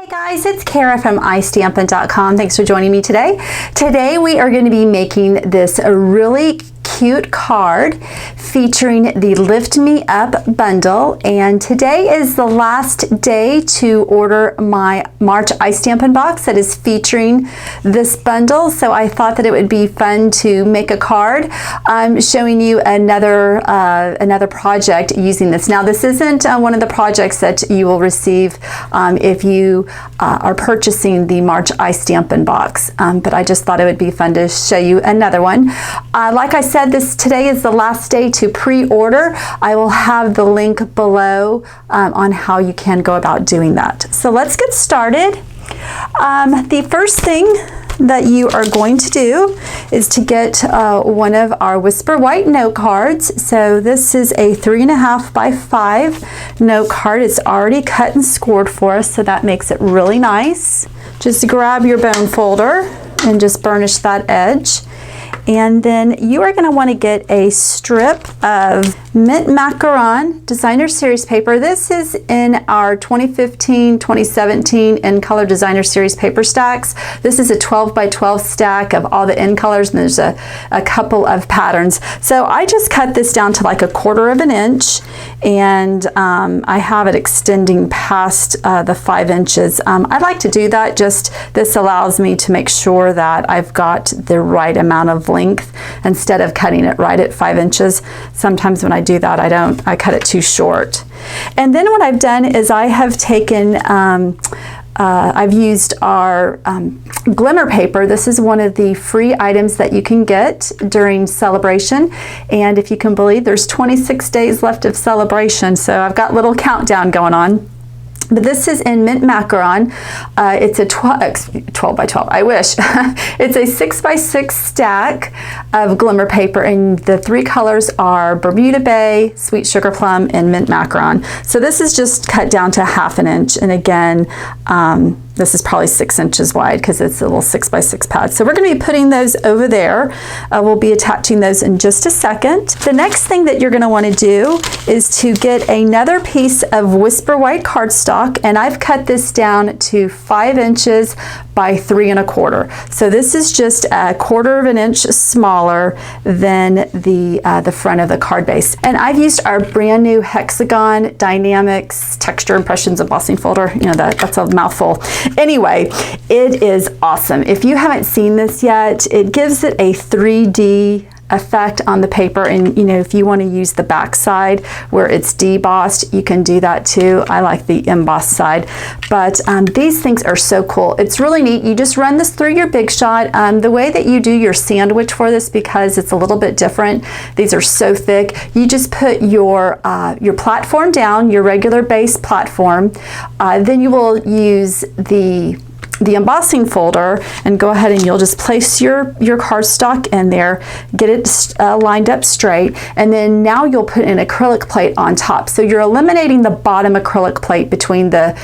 Hey guys, it's Kara from iStampin.com. Thanks for joining me today. Today we are going to be making this really cute card featuring the Lift Me Up bundle, and today is the last day to order my March iStampin box that is featuring this bundle. So I thought that it would be fun to make a card showing you another project using this. Now this isn't one of the projects that you will receive if you are purchasing the March iStampin box, but I just thought it would be fun to show you another one. Like I said, today is the last day to pre-order. I will have the link below on how you can go about doing that. So let's get started. The first thing that you are going to do is to get one of our Whisper White note cards. So this is a 3.5 by 5 note card. It's already cut and scored for us, so that makes it really nice. Just grab your bone folder and just burnish that edge. And then you are going to want to get a strip of Mint Macaron Designer Series paper. This is in our 2015, 2017 in color Designer Series paper stacks. This is a 12 by 12 stack of all the in colors, and there's a couple of patterns. So I just cut this down to like 1/4 inch, and I have it extending past the 5 inches. I like to do that. Just this allows me to make sure that I've got the right amount of length instead of cutting it right at 5 inches. Sometimes when I do that, I cut it too short. And then what I've done is I have taken I've used our glimmer paper. This is one of the free items that you can get during celebration, and if you can believe, there's 26 days left of celebration, so I've got a little countdown going on. But this is in Mint Macaron. It's a 12 by 12, I wish. It's a 6 by 6 stack of glimmer paper, and the 3 colors are Bermuda Bay, Sweet Sugar Plum, and Mint Macaron. So this is just cut down to 1/2 inch, and again, this is probably 6 inches wide because it's a little 6 by 6 pad. So we're going to be putting those over there. We'll be attaching those in just a second. The next thing that you're going to want to do is to get another piece of Whisper White cardstock, and I've cut this down to 5 inches by 3 1/4. So this is just 1/4 inch smaller than the front of the card base. And I've used our brand new Hexagon Dynamics Texture Impressions Embossing folder. You know, that's a mouthful. Anyway, it is awesome. If you haven't seen this yet, it gives it a 3D effect on the paper, and you know, if you want to use the back side where it's debossed, you can do that too. I like the embossed side, but these things are so cool. It's really neat. You just run this through your Big Shot. The way that you do your sandwich for this, because it's a little bit different, these are so thick, you just put your platform down, your regular base platform, then you will use the embossing folder and go ahead and you'll just place your cardstock in there, get it lined up straight, and then now you'll put an acrylic plate on top. So you're eliminating the bottom acrylic plate between the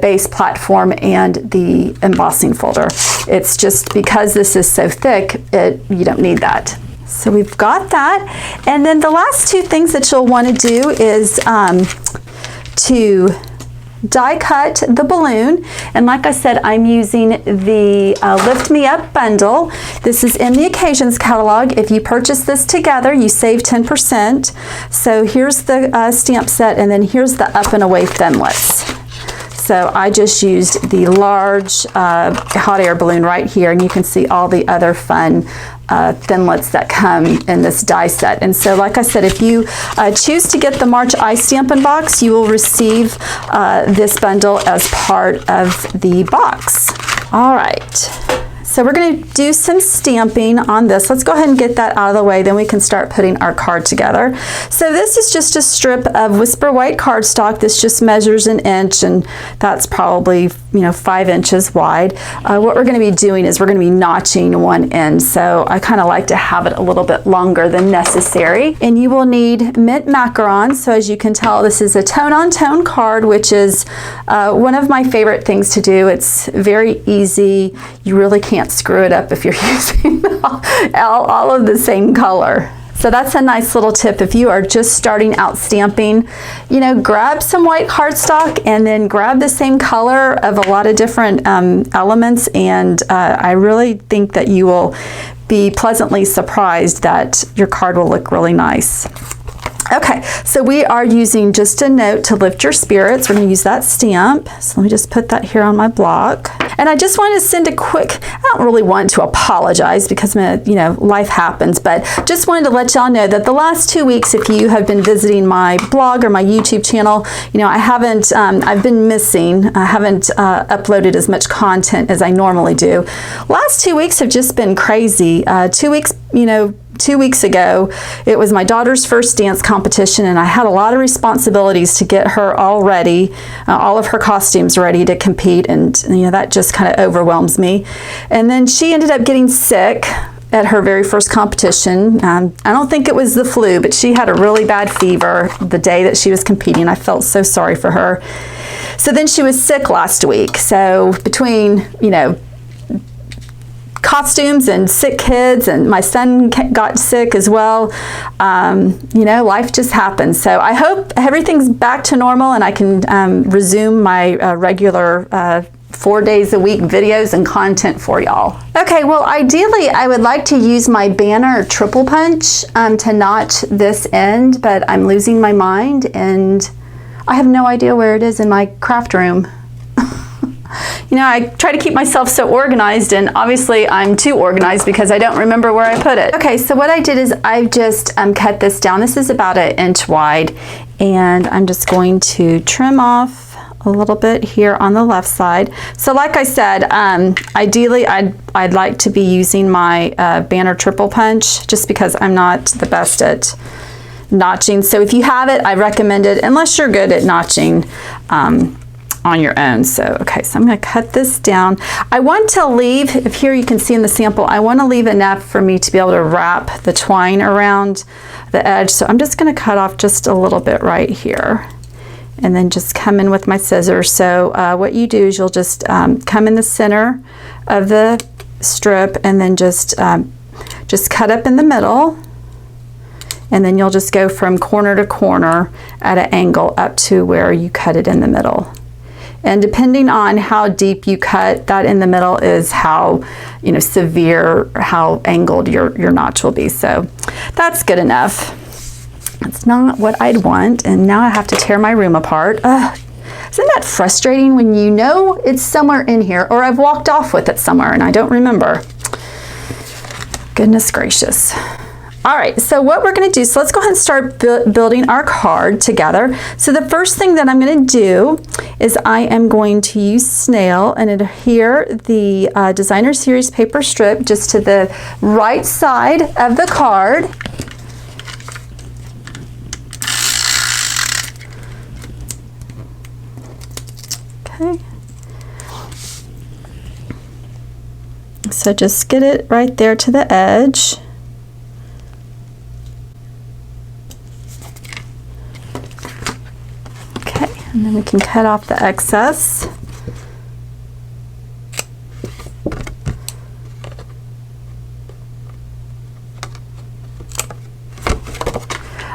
base platform and the embossing folder. It's just because this is so thick, you don't need that. So we've got that. And then the last 2 things that you'll want to do is to die cut the balloon, and like I said, I'm using the Lift Me Up bundle. This is in the Occasions catalog. If you purchase this together, you save 10%. So here's the stamp set, and then here's the Up and Away thinlits. So I just used the large hot air balloon right here, and you can see all the other fun thinlits that come in this die set. And so like I said, if you choose to get the March iStampin box, you will receive this bundle as part of the box. All right. So we're going to do some stamping on this. Let's go ahead and get that out of the way, then we can start putting our card together. So this is just a strip of Whisper White cardstock. This just measures 1 inch, and that's probably 5 inches wide. What we're going to be doing is we're going to be notching one end, so I kind of like to have it a little bit longer than necessary. And you will need Mint Macaron. So as you can tell, this is a tone-on-tone card, which is one of my favorite things to do. It's very easy. You really can't screw it up if you're using all of the same color. So that's a nice little tip if you are just starting out stamping. You know, grab some white cardstock and then grab the same color of a lot of different elements, and I really think that you will be pleasantly surprised that your card will look really nice. Okay, so we are using Just a Note to Lift Your Spirits. We're going to use that stamp. So let me just put that here on my block. And I just wanted to send a quick, I don't really want to apologize because, you know, life happens, but just wanted to let y'all know that the last 2 weeks, if you have been visiting my blog or my YouTube channel, you know, I haven't, I've been missing. I haven't uploaded as much content as I normally do. Last 2 weeks have just been crazy. 2 weeks, you know, 2 weeks ago, it was my daughter's first dance competition, and I had a lot of responsibilities to get her all ready, all of her costumes ready to compete, and you know, that just kind of overwhelms me. And then she ended up getting sick at her very first competition. I don't think it was the flu, but she had a really bad fever the day that she was competing. I felt so sorry for her. So then she was sick last week. So between, you know, costumes and sick kids, and my son got sick as well. You know, life just happens. So I hope everything's back to normal and I can resume my regular 4 days a week videos and content for y'all. Okay, well, ideally I would like to use my banner triple punch to notch this end, but I'm losing my mind and I have no idea where it is in my craft room. You know, I try to keep myself so organized, and obviously I'm too organized because I don't remember where I put it. Okay, so what I did is I just cut this down. This is about 1 inch wide, and I'm just going to trim off a little bit here on the left side. So like I said, ideally I'd like to be using my banner triple punch just because I'm not the best at notching. So if you have it, I recommend it unless you're good at notching on your own. So okay, so I'm going to cut this down. I want to leave, if here you can see in the sample, I want to leave enough for me to be able to wrap the twine around the edge. So I'm just going to cut off just a little bit right here and then just come in with my scissors. So what you do is you'll just come in the center of the strip and then just cut up in the middle, and then you'll just go from corner to corner at an angle up to where you cut it in the middle. And depending on how deep you cut, that in the middle is how, you know, severe, how angled your notch will be. So that's good enough. That's not what I'd want, and now I have to tear my room apart. Isn't that frustrating when you know it's somewhere in here, or I've walked off with it somewhere and I don't remember? Goodness gracious. All right, so what we're going to do, so let's go ahead and start building our card together. So the first thing that I'm going to do is I am going to use snail and adhere the Designer Series paper strip just to the right side of the card. Okay. So just get it right there to the edge. And then we can cut off the excess.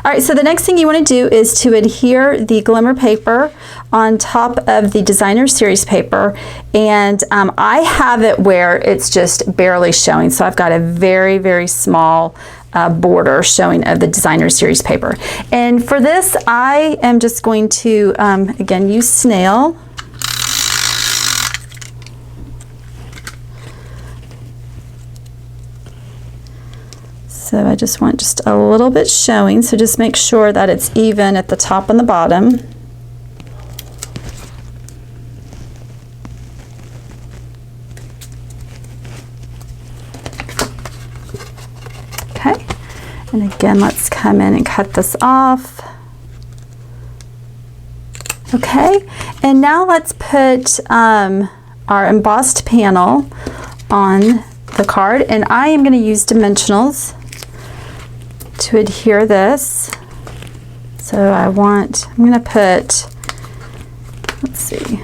All right, so the next thing you want to do is to adhere the glimmer paper on top of the Designer Series paper, and I have it where it's just barely showing, so I've got a very, very small border showing of the Designer Series paper. And for this, I am just going to, again, use snail. So I just want just a little bit showing, so just make sure that it's even at the top and the bottom. Okay, and again, let's come in and cut this off. Okay, and now let's put our embossed panel on the card, and I am going to use dimensionals to adhere this. So I'm going to put, let's see,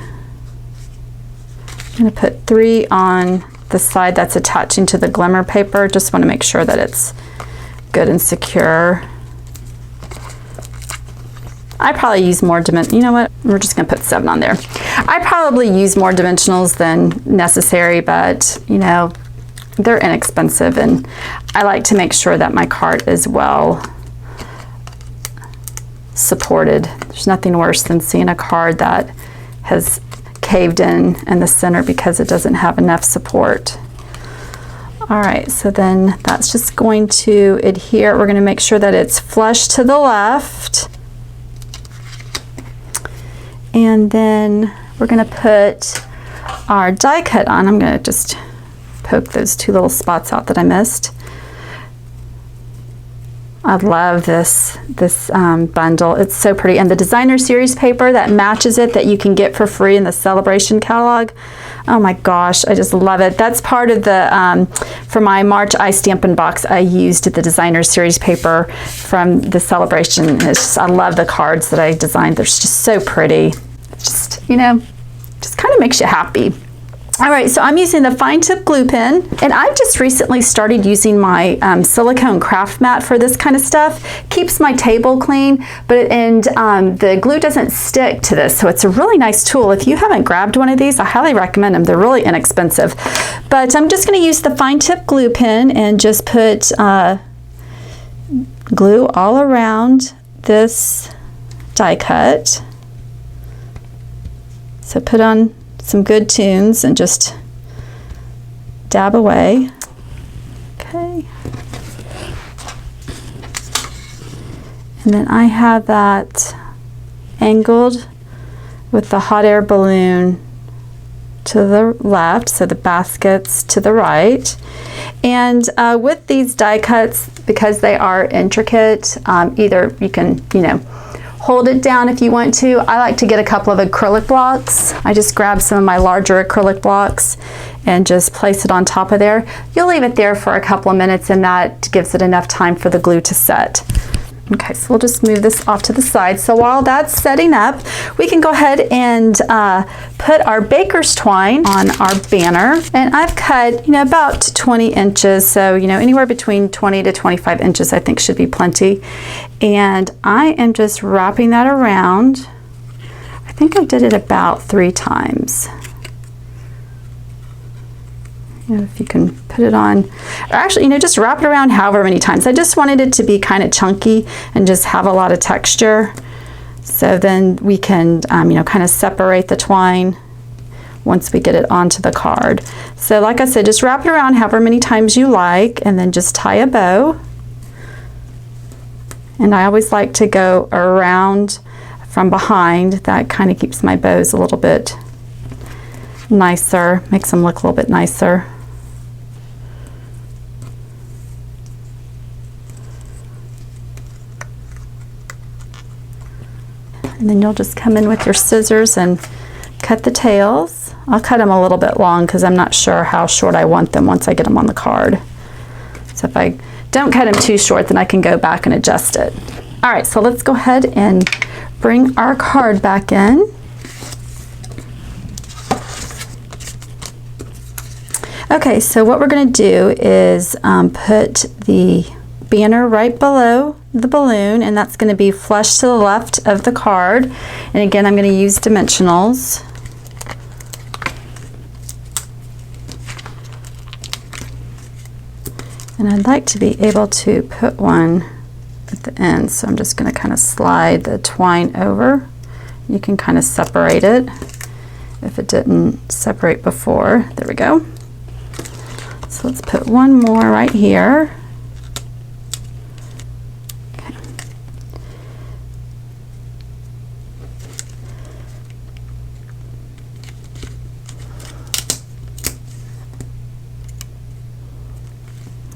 I'm going to put 3 on the side that's attaching to the glimmer paper. Just want to make sure that it's good and secure. I probably use more you know what? We're just gonna put 7 on there. I probably use more dimensionals than necessary, but you know, they're inexpensive, and I like to make sure that my card is well supported. There's nothing worse than seeing a card that has caved in the center because it doesn't have enough support. All right, so then that's just going to adhere. We're going to make sure that it's flush to the left. And then we're going to put our die cut on. I'm going to just poke those 2 little spots out that I missed. I love this bundle. It's so pretty. And the designer series paper that matches it that you can get for free in the celebration catalog. Oh my gosh, I just love it. That's part of the, for my March Stampin' box, I used the designer series paper from the celebration. It's just, I love the cards that I designed. They're just so pretty. It's just, you know, just kind of makes you happy. All right, so I'm using the fine tip glue pen, and I've just recently started using my silicone craft mat for this kind of stuff. Keeps my table clean, and the glue doesn't stick to this, so it's a really nice tool. If you haven't grabbed one of these, I highly recommend them. They're really inexpensive. But I'm just gonna use the fine tip glue pen and just put glue all around this die cut. So put on some good tunes and just dab away. Okay. And then I have that angled with the hot air balloon to the left, so the basket's to the right. And with these die cuts, because they are intricate, either you can, you know, hold it down if you want to. I like to get a couple of acrylic blocks. I just grab some of my larger acrylic blocks and just place it on top of there. You'll leave it there for a couple of minutes, and that gives it enough time for the glue to set. Okay, so we'll just move this off to the side. So while that's setting up, we can go ahead and put our baker's twine on our banner. And I've cut, you know, about 20 inches. So, you know, anywhere between 20 to 25 inches I think should be plenty. And I am just wrapping that around. I think I did it about 3 times. You know, if you can put it on, or actually, you know, just wrap it around however many times. I just wanted it to be kind of chunky and just have a lot of texture. So then we can, you know, kind of separate the twine once we get it onto the card. So like I said, just wrap it around however many times you like, and then just tie a bow. And I always like to go around from behind. That kind of keeps my bows a little bit nicer, makes them look a little bit nicer. And then you'll just come in with your scissors and cut the tails. I'll cut them a little bit long because I'm not sure how short I want them once I get them on the card. So if I don't cut them too short, then I can go back and adjust it. All right, so let's go ahead and bring our card back in. Okay, so what we're going to do is put the banner right below the balloon, and that's going to be flush to the left of the card. And again, I'm going to use dimensionals. And I'd like to be able to put one at the end, so I'm just going to kind of slide the twine over. You can kind of separate it if it didn't separate before. There we go. So let's put one more right here. Okay.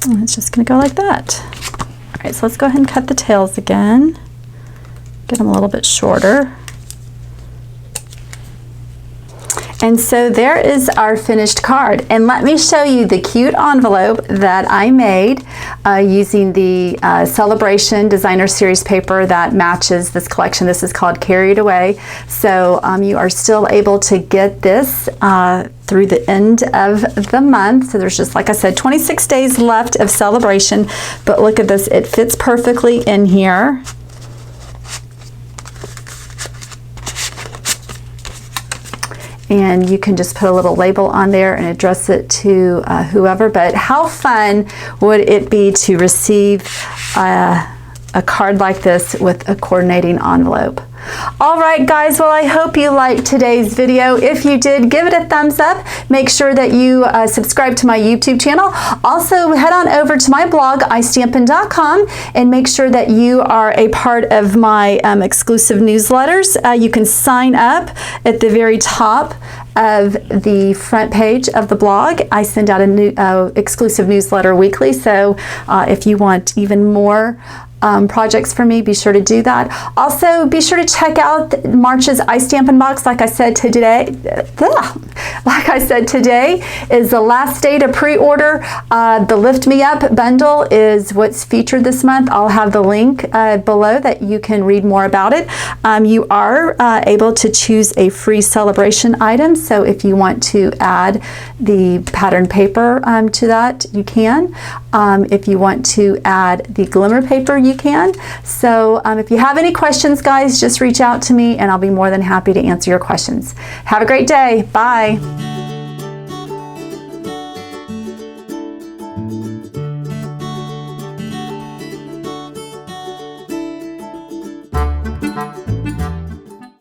And it's just going to go like that. All right, so let's go ahead and cut the tails again. Get them a little bit shorter. And so there is our finished card. And let me show you the cute envelope that I made using the Celebration Designer Series paper that matches this collection. This is called Carried Away. So you are still able to get this through the end of the month. So there's just, like I said, 26 days left of celebration. But look at this, it fits perfectly in here. And you can just put a little label on there and address it to whoever. But how fun would it be to receive a card like this with a coordinating envelope? All right, guys, well, I hope you liked today's video. If you did, give it a thumbs up. Make sure that you subscribe to my YouTube channel. Also, head on over to my blog, istampin.com, and make sure that you are a part of my exclusive newsletters. You can sign up at the very top of the front page of the blog. I send out a new exclusive newsletter weekly, so if you want even more projects for me, be sure to do that. Also, be sure to check out March's iStampin' box. Like I said today is the last day to pre-order. The Lift Me Up bundle is what's featured this month. I'll have the link below that you can read more about it. You are able to choose a free celebration item, so if you want to add the pattern paper to that, you can. If you want to add the glimmer paper, you can. So if you have any questions, guys, just reach out to me and I'll be more than happy to answer your questions. Have a great day. Bye.